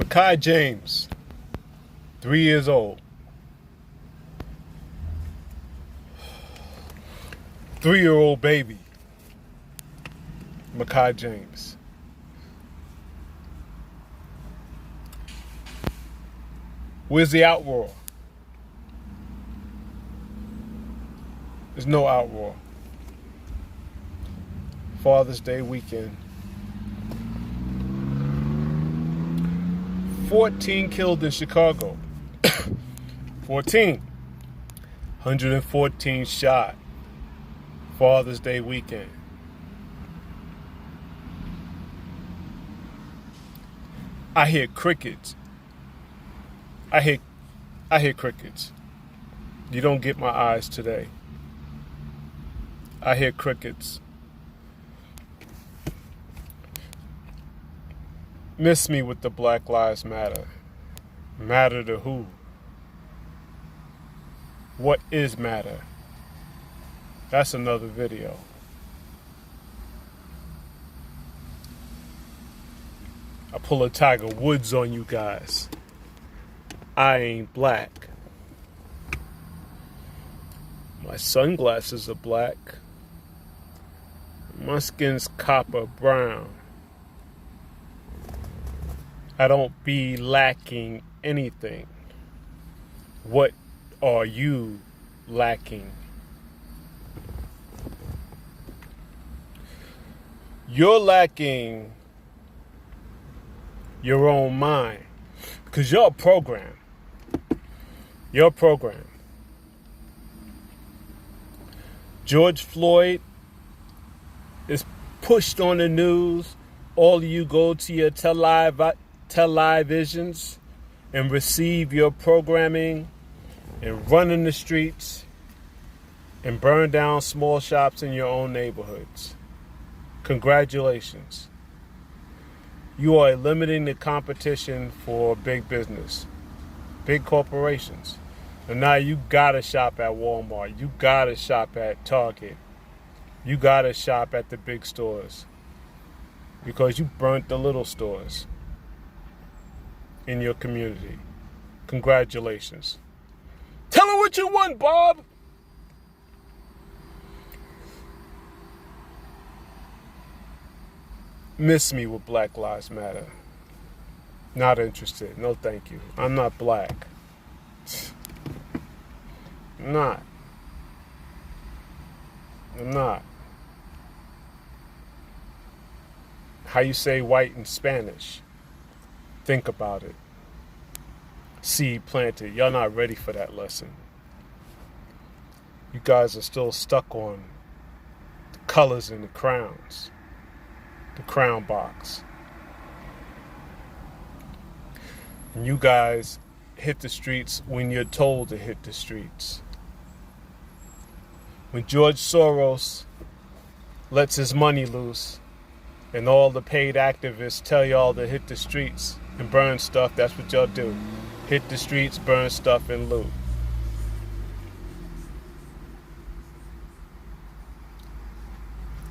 Mekhi James, 3 years old. 3-year-old baby. Mekhi James. Where's the outroar? There's no outroar. Father's Day weekend. 14 killed in Chicago. 14. 114 shot. Father's Day weekend. I hear crickets. I hear crickets. You don't get my eyes today. I hear crickets. Miss me with the Black Lives Matter. Matter to who? What is matter? That's another video. I pull a Tiger Woods on you guys. I ain't black. My sunglasses are black. My skin's copper brown. I don't be lacking anything. What are you lacking? You're lacking your own mind because you're a program. You're a program. George Floyd is pushed on the news. All of you go to your televisions and receive your programming and run in the streets and burn down small shops in your own neighborhoods. Congratulations. You are limiting the competition for big business, big corporations. And now you gotta shop at Walmart. You gotta shop at Target. You gotta shop at the big stores because you burnt the little stores in your community. Congratulations. Tell her what you want, Bob. Miss me with Black Lives Matter. Not interested. No, thank you. I'm not black. I'm not. I'm not. How you say white in Spanish? Think about it. Seed planted. Y'all not ready for that lesson. You guys are still stuck on the colors and the crowns. The crown box. And you guys hit the streets when you're told to hit the streets. When George Soros lets his money loose and all the paid activists tell y'all to hit the streets and burn stuff, that's what y'all do. Hit the streets, burn stuff, and loot.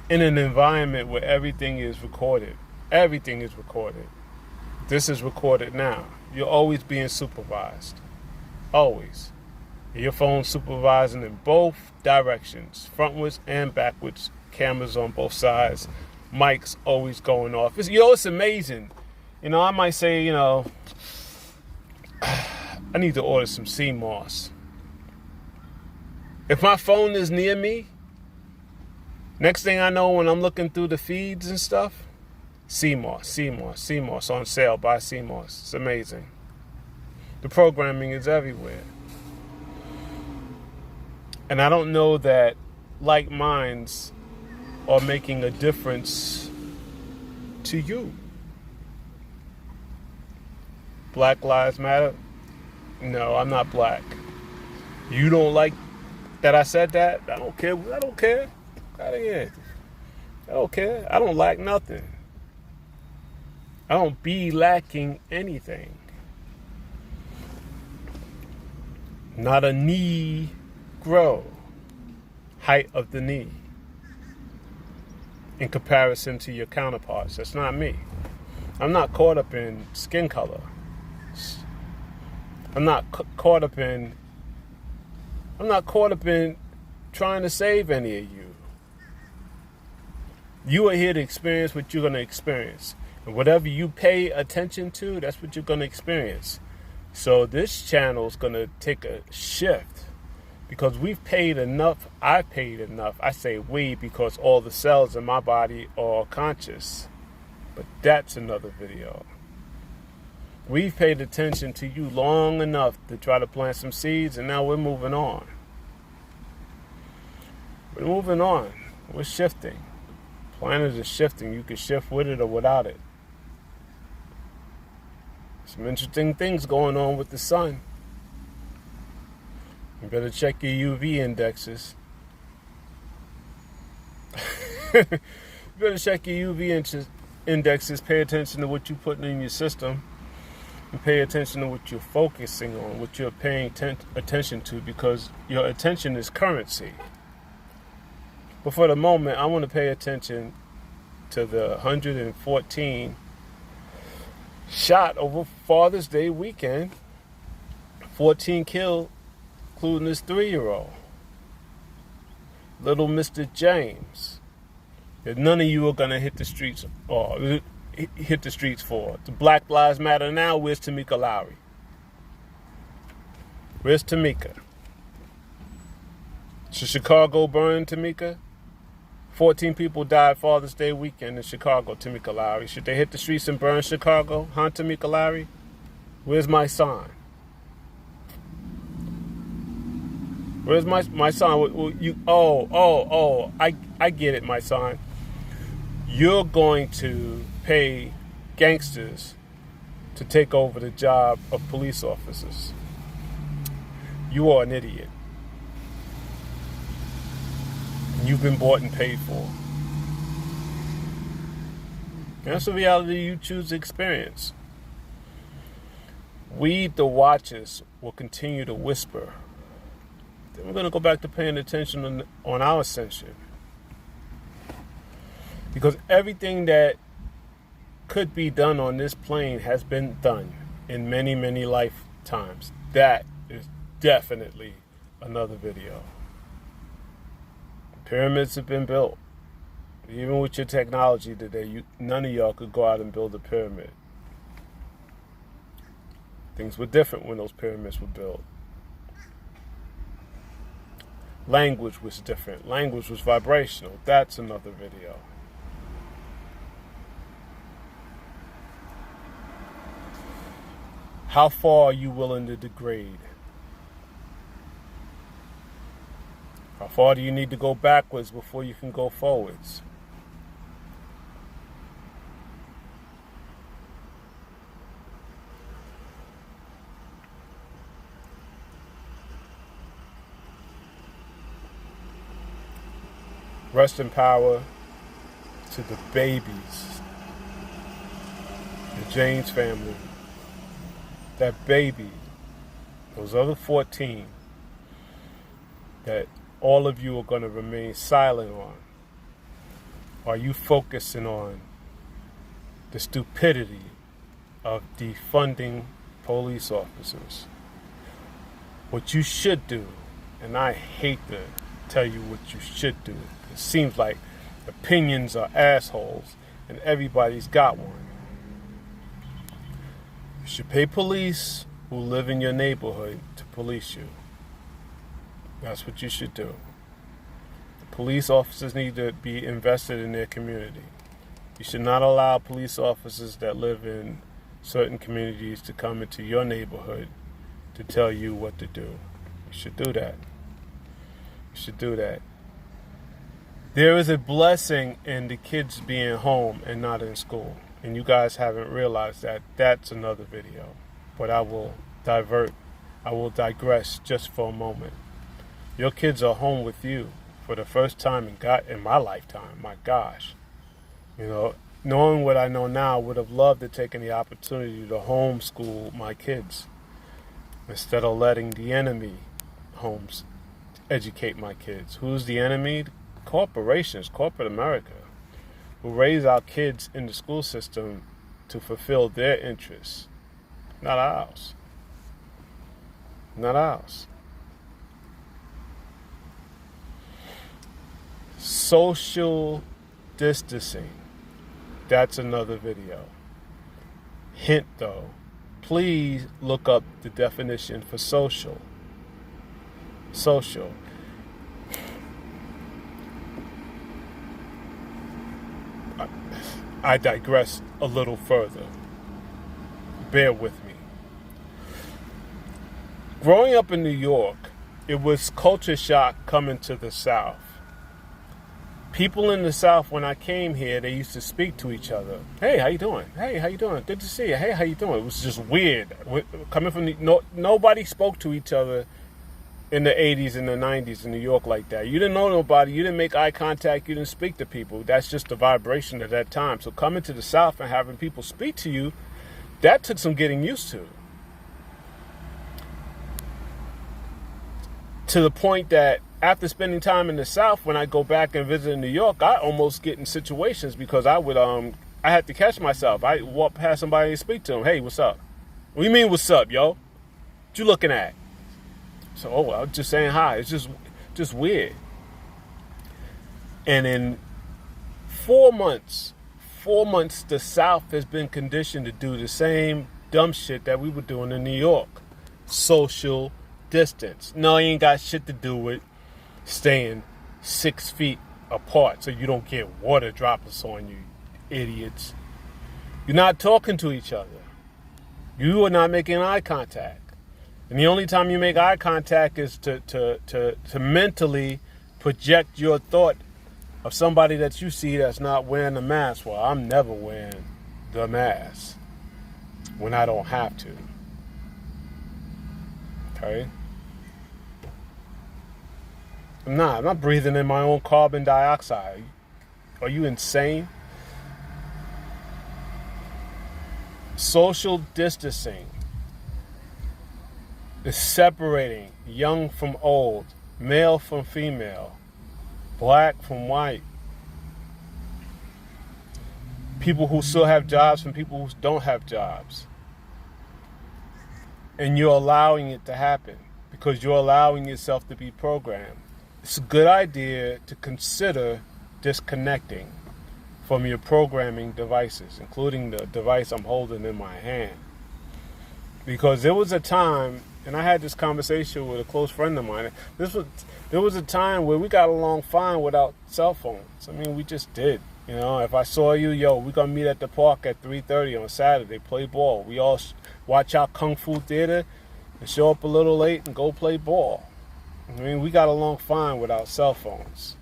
In an environment where everything is recorded. Everything is recorded. This is recorded now. You're always being supervised. Always. Your phone's supervising in both directions. Frontwards and backwards. Cameras on both sides. Mics always going off. It's amazing. I might say, I need to order some sea moss. If my phone is near me, next thing I know when I'm looking through the feeds and stuff, sea moss on sale, buy sea moss. It's amazing. The programming is everywhere. And I don't know that like minds are making a difference to you. Black Lives Matter? No, I'm not black. You don't like that I said that? I don't care. Get out of here. I don't care. I don't lack nothing. I don't be lacking anything. Not a knee grow. Height of the knee. In comparison to your counterparts. That's not me. I'm not caught up in skin color. I'm not caught up in trying to save any of you. You are here to experience what you're going to experience. And whatever you pay attention to, that's what you're going to experience. So this channel is going to take a shift because we've paid enough. I paid enough. I say we because all the cells in my body are conscious. But that's another video. We've paid attention to you long enough to try to plant some seeds, and now we're moving on. We're moving on. We're shifting. Planet is shifting. You can shift with it or without it. Some interesting things going on with the sun. You better check your UV indexes. You better check your UV indexes. Pay attention to what you're putting in your system. And pay attention to what you're focusing on, what you're paying attention to, because your attention is currency. But for the moment, I want to pay attention to the 114 shot over Father's Day weekend. 14 killed, including this 3-year-old. Little Mr. James. That none of you are going to hit the streets for. The Black Lives Matter now. Where's Tamika Lowry? Where's Tamika? Should Chicago burn Tamika? 14 people died Father's Day weekend in Chicago, Tamika Lowry. Should they hit the streets and burn Chicago? Huh, Tamika Lowry? Where's my sign? Where's my sign? I get it, my sign. You're going to pay gangsters to take over the job of police officers. You are an idiot. You've been bought and paid for. That's the reality you choose to experience. We, the watchers, will continue to whisper. Then we're going to go back to paying attention on our ascension. Because everything that could be done on this plane has been done in many, many lifetimes. That is definitely another video. Pyramids have been built. Even with your technology today, none of y'all could go out and build a pyramid. Things were different when those pyramids were built. Language was different. Language was vibrational. That's another video. How far are you willing to degrade? How far do you need to go backwards before you can go forwards? Rest in power to the babies, the James family. That baby, those other 14 that all of you are going to remain silent on. Are you focusing on the stupidity of defunding police officers? What you should do, and I hate to tell you what you should do. It seems like opinions are assholes and everybody's got one. You should pay police who live in your neighborhood to police you. That's what you should do. The police officers need to be invested in their community. You should not allow police officers that live in certain communities to come into your neighborhood to tell you what to do. You should do that. You should do that. There is a blessing in the kids being home and not in school. And you guys haven't realized that. That's another video. But I will digress just for a moment. Your kids are home with you for the first time in my lifetime. My gosh. You know, knowing what I know now, I would have loved to take the opportunity to homeschool my kids instead of letting the enemy educate my kids. Who's the enemy? Corporations, corporate America, who raise our kids in the school system to fulfill their interests, not ours. not ours. Social distancing. That's another video. Hint though, please look up the definition for social. Social. I digress a little further. Bear with me. Growing up in New York, it was culture shock coming to the South. People in the South, when I came here, they used to speak to each other. Hey, how you doing? Hey, how you doing? Good to see you. Hey, how you doing? It was just weird. Coming from nobody spoke to each other in the 80s and the 90s in New York like that. You didn't know nobody. You didn't make eye contact. You didn't speak to people. That's just the vibration at that time. So coming to the South and having people speak to you, that took some getting used to. To the point that after spending time in the South, when I go back and visit in New York, I almost get in situations because I had to catch myself. I walk past somebody and speak to them. Hey, what's up? What do you mean, what's up, yo? What you looking at? So, I was just saying hi. It's just weird. And in 4 months, the South has been conditioned to do the same dumb shit that we were doing in New York. Social distance. No, you ain't got shit to do with staying 6 feet apart so you don't get water droplets on you, idiots. You're not talking to each other. You are not making eye contact. And the only time you make eye contact is to mentally project your thought of somebody that you see that's not wearing a mask. Well, I'm never wearing the mask when I don't have to. Okay? I'm not breathing in my own carbon dioxide. Are you insane? Social distancing is separating young from old, male from female, black from white, people who still have jobs from people who don't have jobs. And you're allowing it to happen because you're allowing yourself to be programmed. It's a good idea to consider disconnecting from your programming devices, including the device I'm holding in my hand. Because there was a time, and I had this conversation with a close friend of mine, there was a time where we got along fine without cell phones. I mean, we just did. You know, if I saw you, we're going to meet at the park at 3:30 on Saturday, play ball. We all watch our Kung Fu theater and show up a little late and go play ball. I mean, we got along fine without cell phones.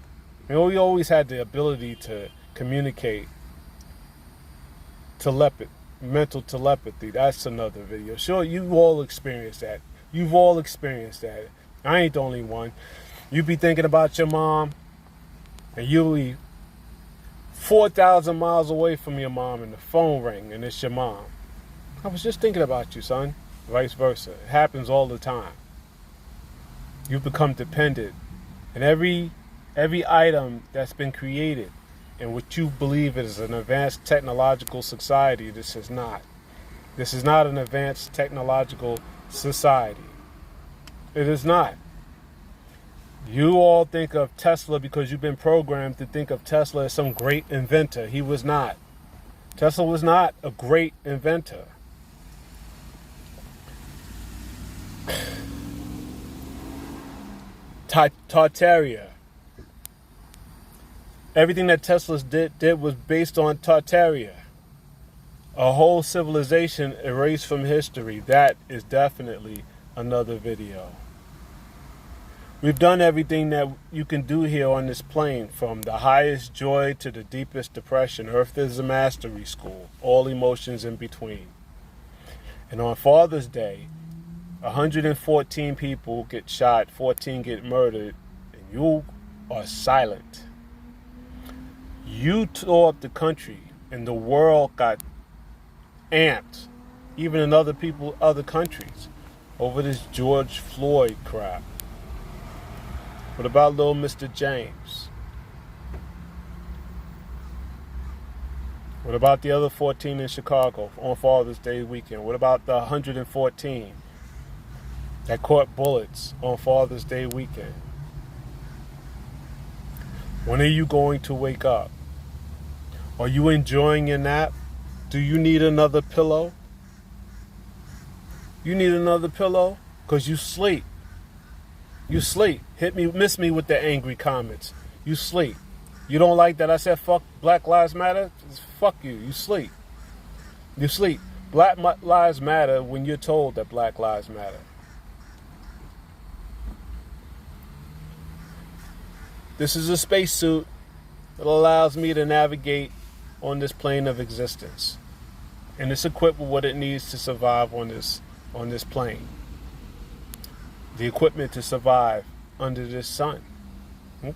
You know, we always had the ability to communicate. Mental telepathy. That's another video. Sure, you've all experienced that. You've all experienced that. I ain't the only one. You be thinking about your mom, and you'll be 4,000 miles away from your mom, and the phone ring, and it's your mom. I was just thinking about you, son. Vice versa. It happens all the time. You become dependent, and every item that's been created and what you believe is an advanced technological society, this is not. This is not an advanced technological society. It is not. You all think of Tesla because you've been programmed to think of Tesla as some great inventor. He was not. Tesla was not a great inventor. Tartaria. Everything that Tesla did was based on Tartaria. A whole civilization erased from history. That is definitely another video. We've done everything that you can do here on this plane, from the highest joy to the deepest depression. Earth is a mastery school, all emotions in between. And on Father's Day, 114 people get shot, 14 get murdered, and you are silent. You tore up the country, and the world got amped, even in other countries, over this George Floyd crap. What about little Mr. James? What about the other 14 in Chicago on Father's Day weekend? What about the 114? that caught bullets on Father's Day weekend? When are you going to wake up? Are you enjoying your nap? Do you need another pillow? You need another pillow? Because you sleep. You sleep. Miss me with the angry comments. You sleep. You don't like that I said fuck Black Lives Matter? Fuck you. You sleep. You sleep. Black Lives Matter when you're told that Black Lives Matter. This is a spacesuit that allows me to navigate on this plane of existence. And it's equipped with what it needs to survive on this plane. The equipment to survive under this sun.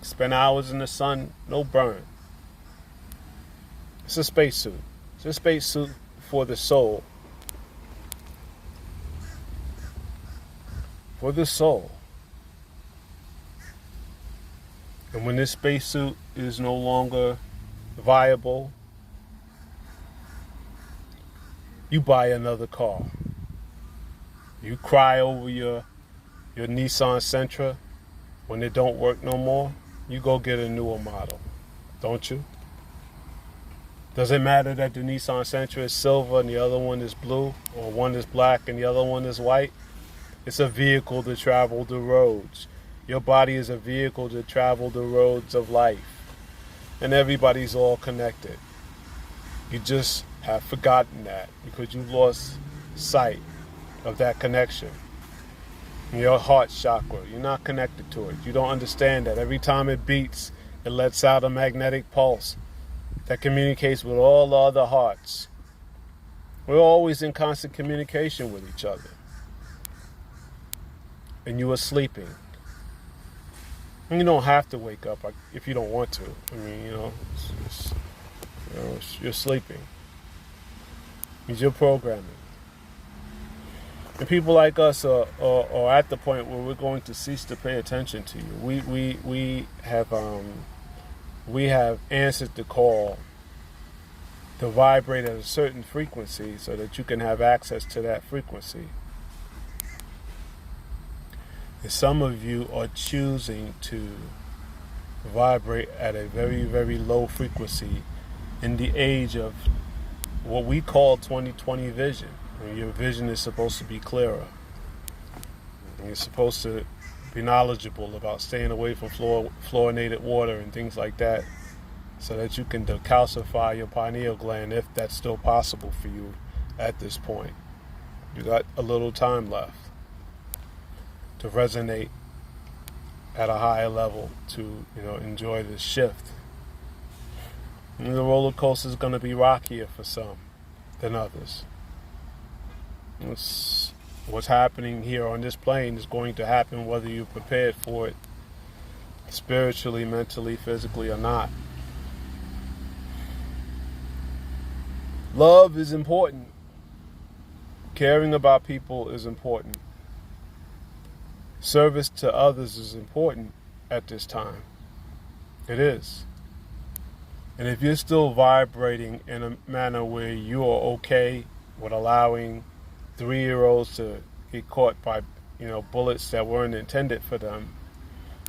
Spend hours in the sun, no burn. It's a spacesuit. It's a spacesuit for the soul. For the soul. And when this spacesuit is no longer viable, you buy another car. You cry over your Nissan Sentra when it don't work no more. You go get a newer model, don't you? Does it matter that the Nissan Sentra is silver and the other one is blue, or one is black and the other one is white? It's a vehicle to travel the roads. Your body is a vehicle to travel the roads of life. And everybody's all connected. You just have forgotten that because you've lost sight of that connection. Your heart chakra, you're not connected to it. You don't understand that every time it beats, it lets out a magnetic pulse that communicates with all the other hearts. We're always in constant communication with each other. And you are sleeping. And you don't have to wake up if you don't want to. I mean, you're sleeping. It's your programming. And people like us are at the point where we're going to cease to pay attention to you. We have answered the call to vibrate at a certain frequency so that you can have access to that frequency. And some of you are choosing to vibrate at a very, very low frequency in the age of what we call 20/20 vision. And your vision is supposed to be clearer. And you're supposed to be knowledgeable about staying away from fluorinated water and things like that so that you can decalcify your pineal gland if that's still possible for you at this point. You got a little time left to resonate at a higher level to, enjoy this shift. And the roller coaster is going to be rockier for some than others. What's happening here on this plane is going to happen whether you're prepared for it spiritually, mentally, physically, or not. Love is important. Caring about people is important. Service to others is important at this time. It is. And if you're still vibrating in a manner where you are okay with allowing 3-year-olds to get caught by, bullets that weren't intended for them,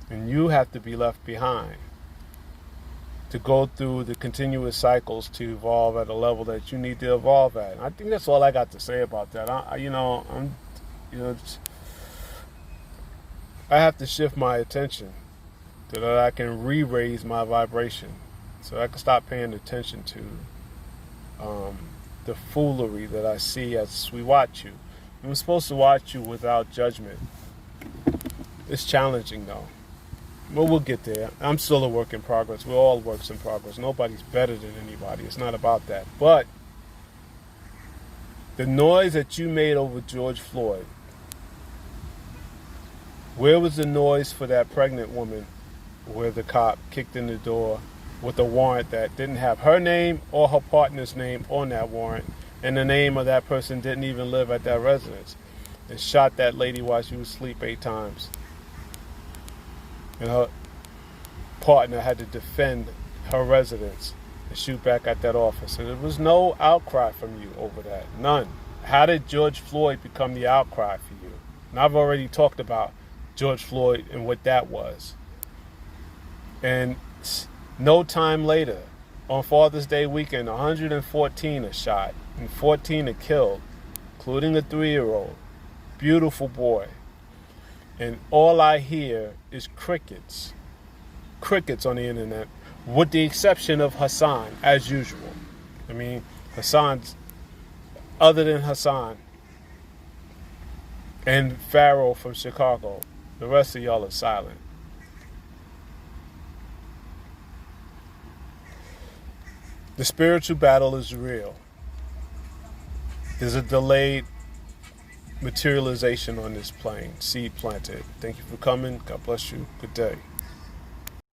and you have to be left behind to go through the continuous cycles to evolve at a level that you need to evolve at. And I think that's all I got to say about that. I have to shift my attention so that I can re-raise my vibration, so I can stop paying attention to the foolery that I see as we watch you. And we're supposed to watch you without judgment. It's challenging though. But we'll get there. I'm still a work in progress. We're all works in progress. Nobody's better than anybody. It's not about that. But the noise that you made over George Floyd, where was the noise for that pregnant woman where the cop kicked in the door with a warrant that didn't have her name or her partner's name on that warrant, and the name of that person didn't even live at that residence, and shot that lady while she was asleep 8 times? And her partner had to defend her residence and shoot back at that officer. There was no outcry from you over that. None. How did George Floyd become the outcry for you? And I've already talked about George Floyd and what that was. And no time later, on Father's Day weekend, 114 are shot and 14 are killed, including a 3-year-old. Beautiful boy. And all I hear is crickets. Crickets on the internet, with the exception of Hassan, as usual. I mean, other than Hassan and Pharaoh from Chicago, the rest of y'all are silent. The spiritual battle is real. There's a delayed materialization on this plane, seed planted. Thank you for coming. God bless you. Good day.